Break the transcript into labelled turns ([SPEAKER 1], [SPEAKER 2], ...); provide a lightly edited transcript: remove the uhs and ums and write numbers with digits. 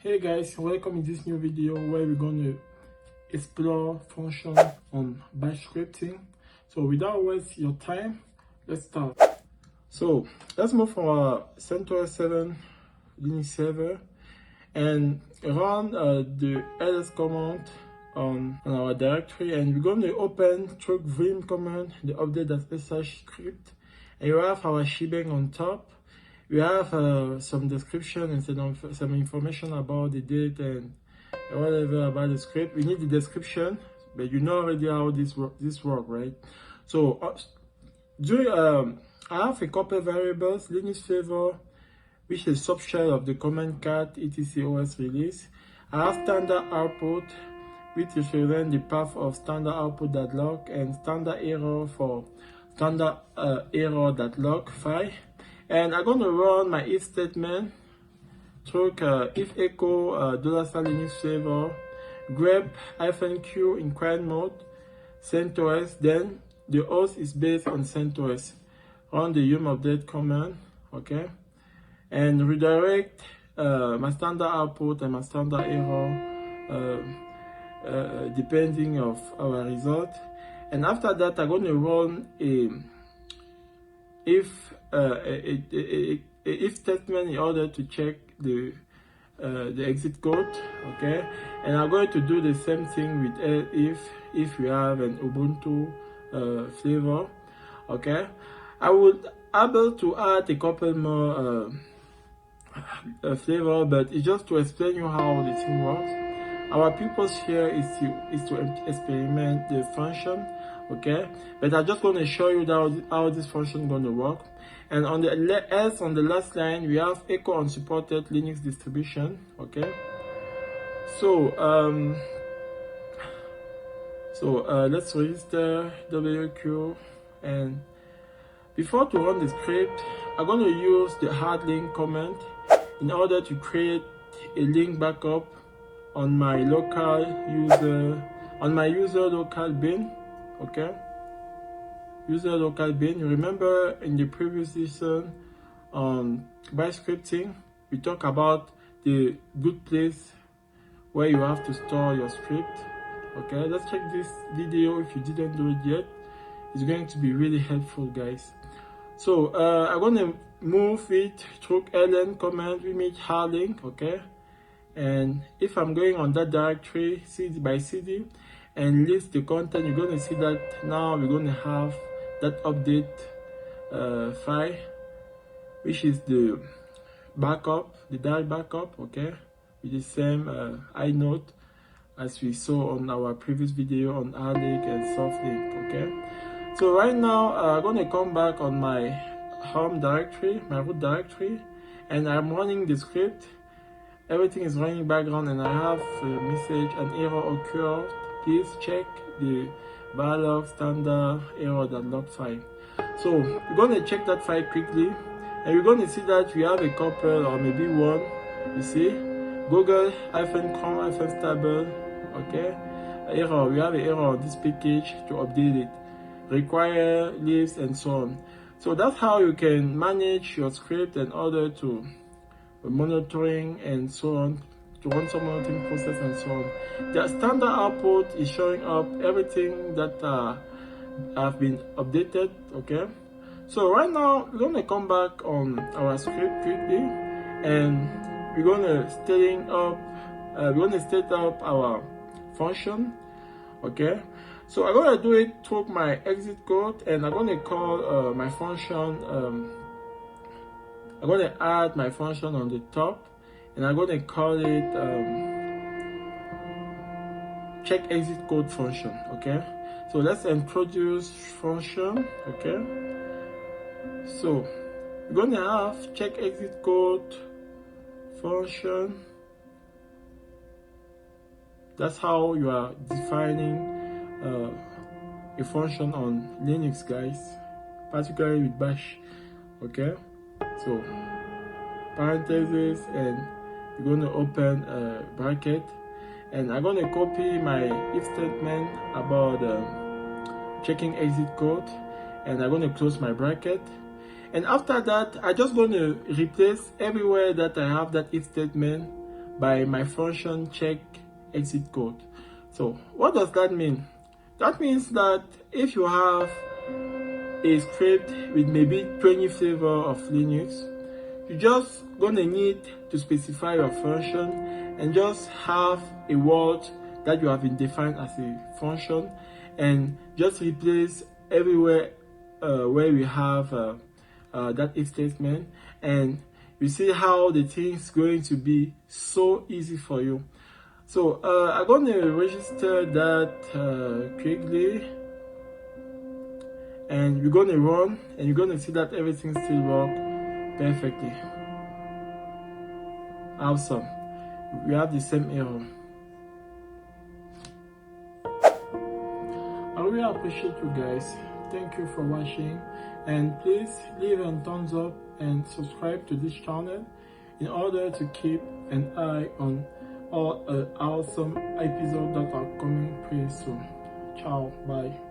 [SPEAKER 1] Hey guys, welcome in this new video where we're going to explore function on bash scripting. So without wasting your time, let's start. So let's move from our CentOS 7 Linux server and run the ls command on our directory, and we're going to open through vim command the update.sh script, and you have our shebang on top. We have some description and some information about the date and whatever about the script. We need the description, but you know already how this work, right? So I have a couple variables: Linux flavor, which is subshell of the command cat etc os release. I have standard output, which represents the path of standard output.log, and standard error for standard error.log file. And I'm going to run my if statement through if echo $Linux flavor grep -q in quiet mode CentOS. Then the host is based on CentOS. Run the yum update command, okay, and redirect my standard output and my standard error depending of our result. And after that, I'm going to run a if statement in order to check the exit code, okay. And I'm going to do the same thing with if you have an Ubuntu flavor, okay. I would able to add a couple more flavor, but it's just to explain you how the thing works. Our purpose here is to experiment the function, okay, but I'm just going to show you how this function is going to work. And on the last line, we have echo unsupported Linux distribution, okay. So let's register WQ, and before to run the script, I'm going to use the hard link command in order to create a link backup on my local user local bin, okay. User local bin. You remember in the previous lesson on bash scripting, we talked about the good place where you have to store your script, okay. Let's check this video if you didn't do it yet. It's going to be really helpful, guys. So I'm going to move it through ln command image hard link, okay. And if I'm going on that directory cd by cd and list the content, you're going to see that now we're going to have that update file, which is the backup, the direct backup, okay, with the same inode as we saw on our previous video on hardlink and softlink, okay. So right now I'm going to come back on my home directory, my root directory, and I'm running the script. Everything is running background, and I have a message: an error occurred. Please check the log standard error.log file. So we're going to check that file quickly, and we're going to see that we have a couple or maybe one. You see, google-chrome-stable, okay, error. We have an error on this package to update it, require leaves, and so on. So that's how you can manage your script in order to monitoring and so on, to run some monitoring process and so on. The standard output is showing up everything that have been updated, okay. So right now we're going to come back on our script quickly, and we're going to set up our function, okay. So I'm going to do it through my exit code, and I'm going to call my function I'm going to add my function on the top, and I'm going to call it check exit code function, okay. So let's introduce function, okay. So we're going to have check exit code function. That's how you are defining a function on Linux, guys, particularly with bash, okay. So parentheses, and you're going to open a bracket, and I'm going to copy my if statement about checking exit code, and I'm going to close my bracket. And after that, I'm just going to replace everywhere that I have that if statement by my function check exit code. So what does that mean? That means that if you have a script with maybe 20 flavor of Linux, you're just gonna need to specify your function and just have a word that you have been defined as a function, and just replace everywhere where we have that if statement, and you see how the thing is going to be so easy for you. So I'm gonna register that quickly, and we're gonna run, and you're gonna see that everything still works perfectly. Awesome. We have the same error. I really appreciate you guys. Thank you for watching, and please leave a thumbs up and subscribe to this channel in order to keep an eye on all awesome episodes that are coming pretty soon. Ciao, bye.